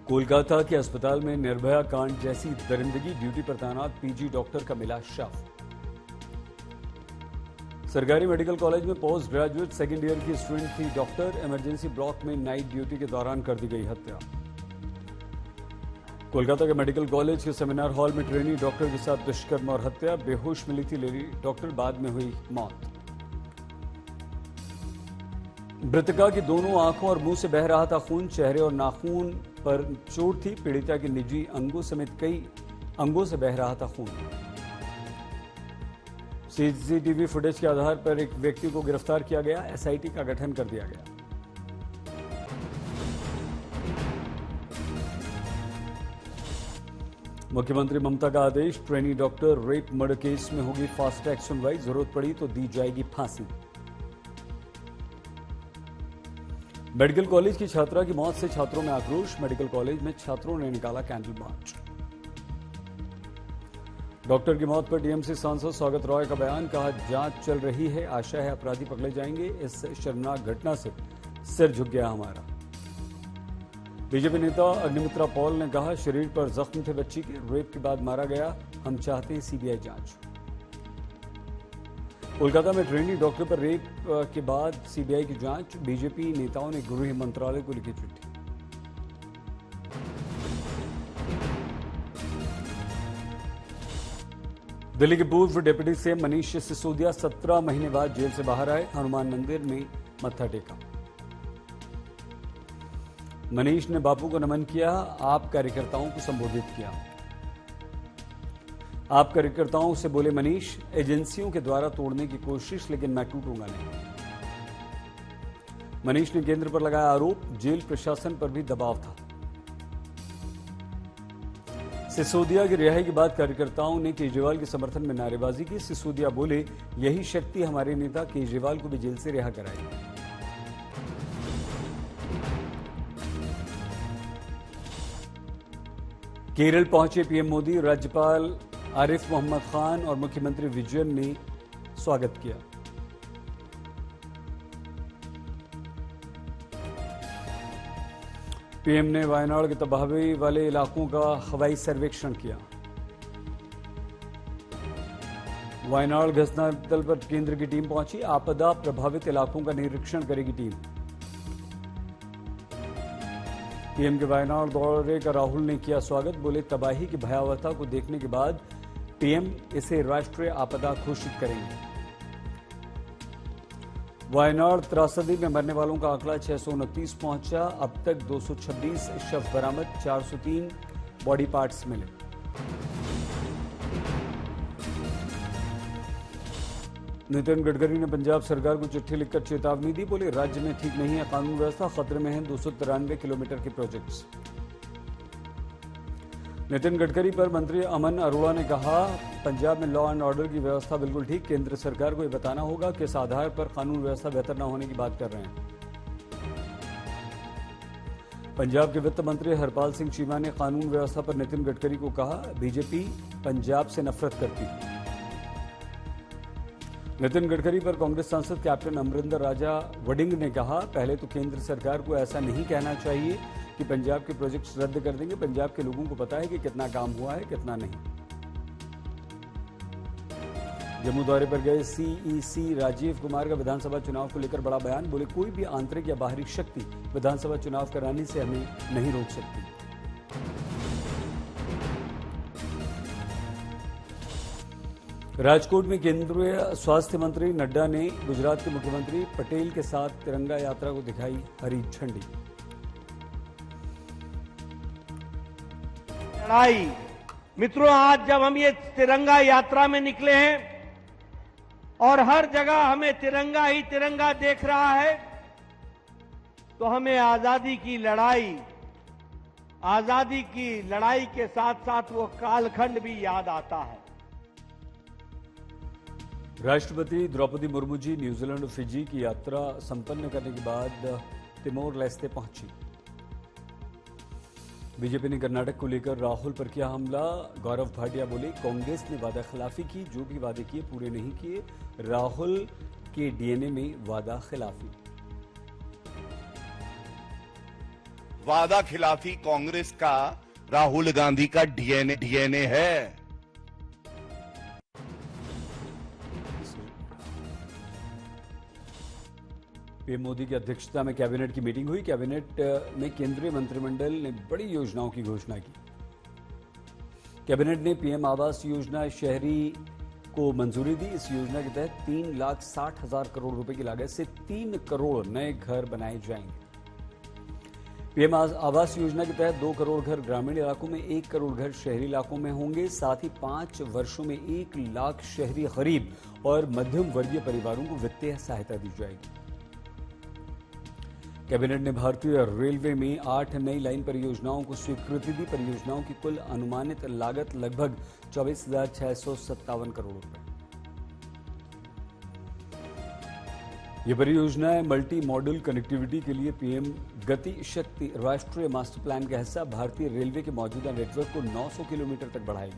कोलकाता के अस्पताल में निर्भया कांड जैसी दरिंदगी, ड्यूटी पर तैनात पीजी डॉक्टर का मिला शव। सरकारी मेडिकल कॉलेज में पोस्ट ग्रेजुएट सेकेंड ईयर की स्टूडेंट थी डॉक्टर, इमरजेंसी ब्लॉक में नाइट ड्यूटी के दौरान कर दी गई हत्या। कोलकाता के मेडिकल कॉलेज के सेमिनार हॉल में ट्रेनी डॉक्टर के साथ दुष्कर्म और हत्या, बेहोश मिली थी लेडी डॉक्टर, बाद में हुई मौत। मृतका की दोनों आंखों और मुंह से बह रहा था खून, चेहरे और नाखून पर चोट थी, पीड़िता के निजी अंगों समेत कई अंगों से बह रहा था खून। सीसीटीवी फुटेज के आधार पर एक व्यक्ति को गिरफ्तार किया गया, एसआईटी का गठन कर दिया गया। मुख्यमंत्री ममता का आदेश, trainee doctor rape murder case में होगी फास्ट ट्रैक सुनवाई, जरूरत पड़ी तो दी जाएगी फांसी। मेडिकल कॉलेज की छात्रा की मौत से छात्रों में आक्रोश, मेडिकल कॉलेज में छात्रों ने निकाला कैंडल मार्च। डॉक्टर की मौत पर टीएमसी सांसद स्वागत रॉय का बयान, कहा जांच चल रही है, आशा है अपराधी पकड़े जाएंगे, इस शर्मनाक घटना से सिर झुक गया हमारा। बीजेपी नेता अग्निमित्रा पॉल ने कहा शरीर पर जख्म थे बच्ची के, रेप के बाद मारा गया, हम चाहते हैं सीबीआई जांच। कोलकाता में ट्रेनी डॉक्टर पर रेप के बाद सीबीआई की जांच, बीजेपी नेताओं ने गृह मंत्रालय को लिखी चिट्ठी। दिल्ली के पूर्व डिप्टी सीएम मनीष सिसोदिया 17 महीने बाद जेल से बाहर आए, हनुमान मंदिर में मत्था टेका। मनीष ने बापू को नमन किया, आप कार्यकर्ताओं को संबोधित किया। आप कार्यकर्ताओं से बोले मनीष, एजेंसियों के द्वारा तोड़ने की कोशिश, लेकिन मैं टूटूंगा नहीं। मनीष ने केंद्र पर लगाया आरोप, जेल प्रशासन पर भी दबाव था। सिसोदिया की रिहाई के बाद कार्यकर्ताओं ने केजरीवाल के समर्थन में नारेबाजी की। सिसोदिया बोले, यही शक्ति हमारे नेता केजरीवाल को भी जेल से रिहा कराएगी। केरल पहुंचे पीएम मोदी, राज्यपाल आरिफ मोहम्मद खान और मुख्यमंत्री विजयन ने स्वागत किया। पीएम ने वायनाड के तबाही वाले इलाकों का हवाई सर्वेक्षण किया। वायनाड घटनास्थल पर केंद्र की टीम पहुंची, आपदा प्रभावित इलाकों का निरीक्षण करेगी टीम। पीएम के वायनाड दौरे का राहुल ने किया स्वागत, बोले तबाही की भयावहता को देखने के बाद पीएम इसे राष्ट्रीय आपदा घोषित करेंगे। वायनाड त्रासदी में मरने वालों का आंकड़ा 629 पहुंचा, अब तक 226 शव बरामद, 403 बॉडी पार्ट्स मिले। नितिन गडकरी ने पंजाब सरकार को चिट्ठी लिखकर चेतावनी दी, बोले राज्य में ठीक नहीं है कानून व्यवस्था, खतरे में है 293 किलोमीटर के प्रोजेक्ट्स। नितिन गडकरी पर मंत्री अमन अरोड़ा ने कहा पंजाब में लॉ एंड ऑर्डर की व्यवस्था बिल्कुल ठीक, केंद्र सरकार को यह बताना होगा किस आधार पर कानून व्यवस्था बेहतर न होने की बात कर रहे हैं। पंजाब के वित्त मंत्री हरपाल सिंह चीमा ने कानून व्यवस्था पर नितिन गडकरी को कहा बीजेपी पंजाब से नफरत करती है। नितिन गडकरी पर कांग्रेस सांसद कैप्टन अमरिंदर राजा वडिंग ने कहा पहले तो केंद्र सरकार को ऐसा नहीं कहना चाहिए कि पंजाब के प्रोजेक्ट्स रद्द कर देंगे, पंजाब के लोगों को पता है कि कितना काम हुआ है कितना नहीं। जम्मू दौरे पर गए सीईसी राजीव कुमार का विधानसभा चुनाव को लेकर बड़ा बयान, बोले कोई भी आंतरिक या बाहरी शक्ति विधानसभा चुनाव कराने से हमें नहीं रोक सकती। राजकोट में केंद्रीय स्वास्थ्य मंत्री नड्डा ने गुजरात के मुख्यमंत्री पटेल के साथ तिरंगा यात्रा को दिखाई हरी झंडी। मित्रों, आज जब हम ये तिरंगा यात्रा में निकले हैं और हर जगह हमें तिरंगा ही तिरंगा देख रहा है, तो हमें आजादी की लड़ाई के साथ साथ वो कालखंड भी याद आता है। राष्ट्रपति द्रौपदी मुर्मू जी न्यूजीलैंड और फिजी की यात्रा संपन्न करने के बाद तिमोर लेस्ते पहुंची। बीजेपी ने कर्नाटक को लेकर राहुल पर किया हमला, गौरव भाटिया बोले कांग्रेस ने वादा खिलाफी की, जो भी वादे किए पूरे नहीं किए, राहुल के डीएनए में वादा खिलाफी। वादा खिलाफी कांग्रेस का राहुल गांधी का डीएनए है। पीएम मोदी की अध्यक्षता में कैबिनेट की मीटिंग हुई। कैबिनेट में केंद्रीय मंत्रिमंडल ने बड़ी योजनाओं की घोषणा की। कैबिनेट ने पीएम आवास योजना शहरी को मंजूरी दी। इस योजना के तहत 3,60,000 करोड़ रुपए की लागत से 3 करोड़ नए घर बनाए जाएंगे। पीएम आवास योजना के तहत 2 करोड़ घर ग्रामीण इलाकों में, 1 करोड़ घर शहरी इलाकों में होंगे। साथ ही 5 वर्षों में 1 लाख शहरी गरीब और मध्यम वर्गीय परिवारों को वित्तीय सहायता दी जाएगी। कैबिनेट ने भारतीय रेलवे में 8 नई लाइन परियोजनाओं को स्वीकृति दी। परियोजनाओं की कुल अनुमानित लागत लगभग 24,657 करोड़ रुपए। ये परियोजनाएं मल्टी मॉडल कनेक्टिविटी के लिए पीएम गति शक्ति राष्ट्रीय मास्टर प्लान का हिस्सा भारतीय रेलवे के मौजूदा नेटवर्क को 900 किलोमीटर तक बढ़ाएगी।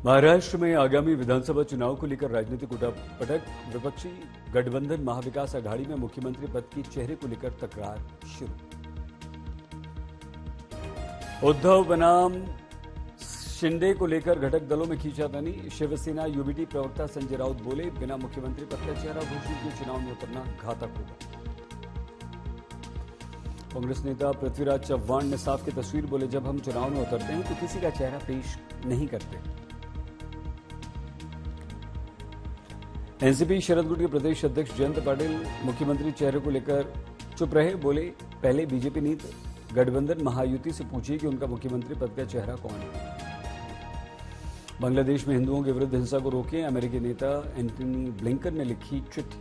महाराष्ट्र में आगामी विधानसभा चुनाव को लेकर राजनीतिक उठापटक। विपक्षी गठबंधन महाविकास आघाड़ी में मुख्यमंत्री पद के चेहरे को लेकर तकरार शुरू। उद्धव बनाम शिंदे को लेकर घटक दलों में खींचातानी। शिवसेना यूबीटी प्रवक्ता संजय राउत बोले, बिना मुख्यमंत्री पद का चेहरा घोषित किए चुनाव में उतरना घातक होगा। कांग्रेस नेता पृथ्वीराज चव्हाण ने साफ की तस्वीर बोले, जब हम चुनाव में उतरते हैं तो किसी का चेहरा पेश नहीं करते। एनसीपी शरद गुट के प्रदेश अध्यक्ष जयंत पाटिल मुख्यमंत्री चेहरे को लेकर चुप रहे। बोले, पहले बीजेपी नीति गठबंधन महायुति से पूछिए कि उनका मुख्यमंत्री पद का चेहरा कौन है। बांग्लादेश में हिंदुओं के विरुद्ध हिंसा को रोकें, अमेरिकी नेता एंटनी ब्लिंकन ने लिखी चिट्ठी।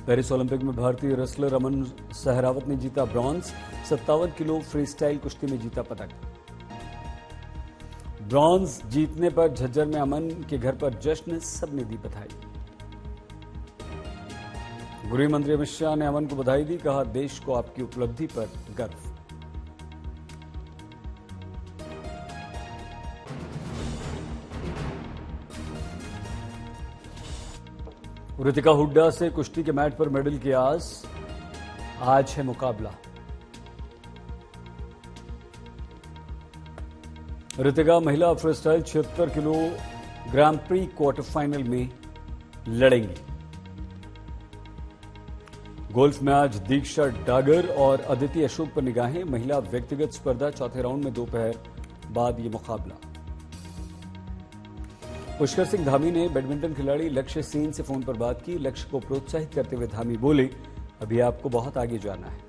पेरिस ओलंपिक में भारतीय रेसलर अमन सहरावत ने जीता ब्रॉन्ज। 57 किलो फ्रीस्टाइल कुश्ती में जीता पदक। ब्रॉन्ज जीतने पर झज्जर में अमन के घर पर जश्न, सबने दी बधाई। गृह मंत्री अमित शाह ने अमन को बधाई दी, कहा देश को आपकी उपलब्धि पर गर्व। ऋतिका हुड्डा से कुश्ती के मैट पर मेडल की आस। आज है मुकाबला। ऋतिका महिला फ्रीस्टाइल 76 किलो ग्रां प्री क्वार्टर फाइनल में लड़ेंगी। गोल्फ में आज दीक्षा डागर और अदिति अशोक पर निगाहें। महिला व्यक्तिगत स्पर्धा चौथे राउंड में दोपहर बाद ये मुकाबला। पुष्कर सिंह धामी ने बैडमिंटन खिलाड़ी लक्ष्य सेन से फोन पर बात की। लक्ष्य को प्रोत्साहित करते हुए धामी बोले, अभी आपको बहुत आगे जाना है।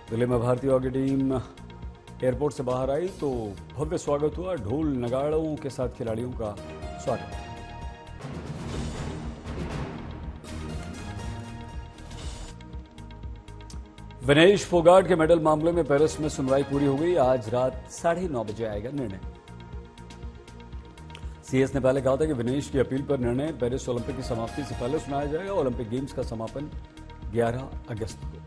दिल्ली में भारतीय हॉकी टीम एयरपोर्ट से बाहर आई तो भव्य स्वागत हुआ। ढोल नगाड़ों के साथ खिलाड़ियों का स्वागत। विनेश फोगाट के मेडल मामले में पेरिस में सुनवाई पूरी हो गई। आज रात 9:30 बजे आएगा निर्णय। सीएस ने पहले कहा था कि विनेश की अपील पर निर्णय पेरिस ओलंपिक की समाप्ति से पहले सुनाया जाएगा। ओलंपिक गेम्स का समापन 11 अगस्त को।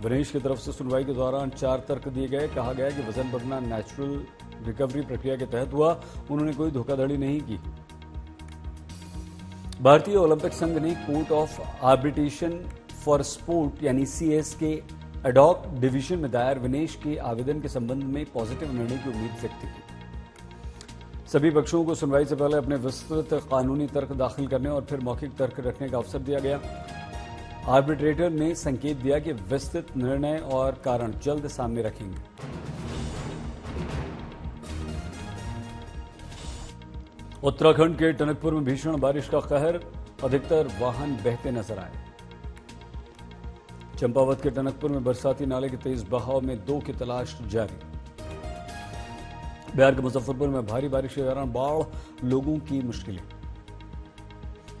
विनेश की तरफ से सुनवाई के दौरान 4 तर्क दिए गए। कहा गया कि वजन बढ़ना नेचुरल रिकवरी प्रक्रिया के तहत हुआ, उन्होंने कोई धोखाधड़ी नहीं की। भारतीय ओलंपिक संघ ने court of arbitration for sport यानी सीएस के एडॉक डिवीजन में दायर विनेश के आवेदन के संबंध में पॉजिटिव निर्णय की उम्मीद व्यक्त की। सभी पक्षों को सुनवाई से पहले अपने विस्तृत कानूनी तर्क दाखिल करने और फिर मौखिक तर्क रखने का अवसर दिया गया। आर्बिट्रेटर ने संकेत दिया कि विस्तृत निर्णय और कारण जल्द सामने रखेंगे। उत्तराखंड के टनकपुर में भीषण बारिश का कहर, अधिकतर वाहन बहते नजर आए। चंपावत के टनकपुर में बरसाती नाले के तेज बहाव में 2 की तलाश जारी। बिहार के मुजफ्फरपुर में भारी बारिश के दौरान बाढ़, लोगों की मुश्किलें।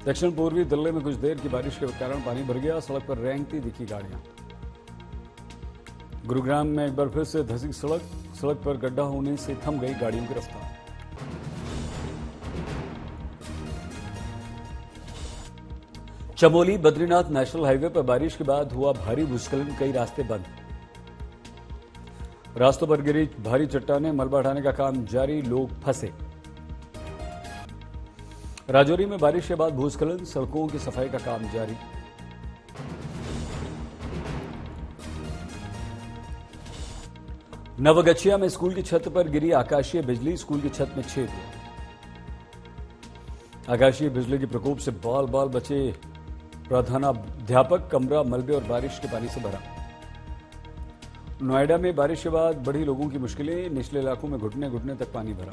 दक्षिण पूर्वी दिल्ली में कुछ देर की बारिश के कारण पानी भर गया, सड़क पर रेंगती दिखी गाड़ियां। गुरुग्राम में एक बार फिर से धंसी सड़क पर गड्ढा होने से थम गई गाड़ियों की रफ्तार। चमोली बद्रीनाथ नेशनल हाईवे पर बारिश के बाद हुआ भारी भूस्खलन, कई रास्ते बंद। रास्तों पर गिरी भारी चट्टानें, मलबा हटाने का काम जारी, लोग फंसे। राजौरी में बारिश के बाद भूस्खलन, सड़कों की सफाई का काम जारी। नवगछिया में स्कूल की छत पर गिरी आकाशीय बिजली, स्कूल की छत में छेद हुआ। आकाशीय बिजली के प्रकोप से बाल बाल बचे प्रधानाध्यापक, कमरा मलबे और बारिश के पानी से भरा। नोएडा में बारिश के बाद बढ़ी लोगों की मुश्किलें, निचले इलाकों में घुटने घुटने तक पानी भरा।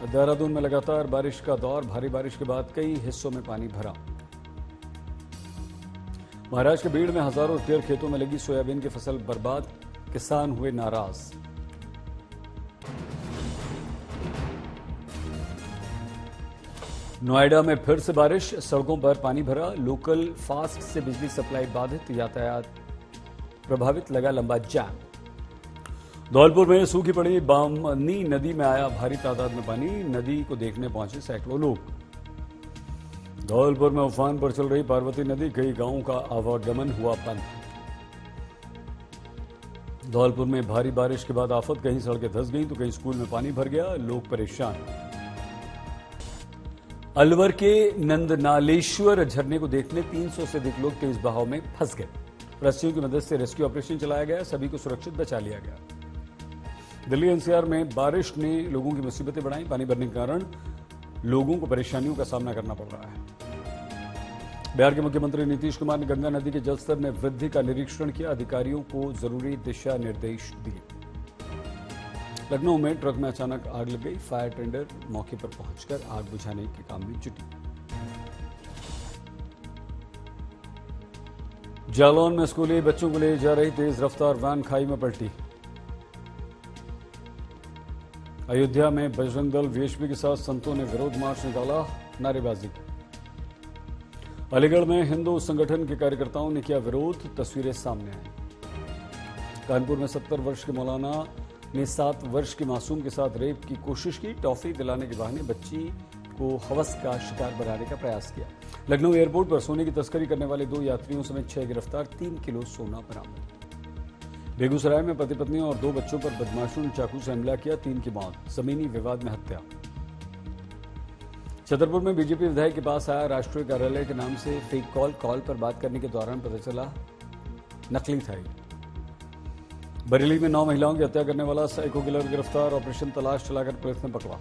देहरादून में लगातार बारिश का दौर, भारी बारिश के बाद कई हिस्सों में पानी भरा। महाराष्ट्र के बीड़ में हजारों हेक्टेयर खेतों में लगी सोयाबीन की फसल बर्बाद, किसान हुए नाराज। नोएडा में फिर से बारिश, सड़कों पर पानी भरा, लोकल फास्ट से बिजली सप्लाई बाधित, यातायात प्रभावित, लगा लंबा जाम। धौलपुर में सूखी पड़ी बामनी नदी में आया भारी तादाद में पानी, नदी को देखने पहुंचे सैकड़ों लोग। धौलपुर में उफान पर चल रही पार्वती नदी, कई गांवों का आवागमन हुआ बंद। धौलपुर में भारी बारिश के बाद आफत, कहीं सड़कें धंस गईं तो कहीं स्कूल में पानी भर गया, लोग परेशान। अलवर के नंदनालेश्वर झरने को देखने 300 से अधिक लोग तेज बहाव में फंस गए। रस्सियों की मदद से रेस्क्यू ऑपरेशन चलाया गया, सभी को सुरक्षित बचा लिया गया। दिल्ली एनसीआर में बारिश ने लोगों की मुसीबतें बढ़ाई, पानी भरने के कारण लोगों को परेशानियों का सामना करना पड़ रहा है। बिहार के मुख्यमंत्री नीतीश कुमार ने गंगा नदी के जलस्तर में वृद्धि का निरीक्षण किया, अधिकारियों को जरूरी दिशा निर्देश दिए। लखनऊ में ट्रक में अचानक आग लग गई, फायर टेंडर मौके पर पहुंचकर आग बुझाने के काम में जुटी। जालौन में स्कूली बच्चों को ले जा रही तेज रफ्तार वैन खाई में पलटी। अयोध्या में बजरंग दल वीएचपी के साथ संतों ने विरोध मार्च निकाला, नारेबाजी की। अलीगढ़ में हिंदू संगठन के कार्यकर्ताओं ने किया विरोध, तस्वीरें सामने आई। कानपुर में 70 वर्ष के मौलाना ने 7 वर्ष की मासूम के साथ रेप की कोशिश की, टॉफी दिलाने के बहाने बच्ची को हवस का शिकार बनाने का प्रयास किया। लखनऊ एयरपोर्ट पर सोने की तस्करी करने वाले 2 यात्रियों समेत 6 गिरफ्तार, 3 किलो सोना बरामद। बेगूसराय में पति पत्नी और 2 बच्चों पर बदमाशों ने चाकू से हमला किया, 3 की मौत, जमीनी विवाद में हत्या। छतरपुर में बीजेपी विधायक के पास आया राष्ट्रीय कार्यालय के नाम से फेक कॉल पर बात करने के दौरान पता चला नकली था। बरेली में 9 महिलाओं की हत्या करने वाला साइको किलर गिरफ्तार, ऑपरेशन तलाश चलाकर पुलिस ने पकड़ा।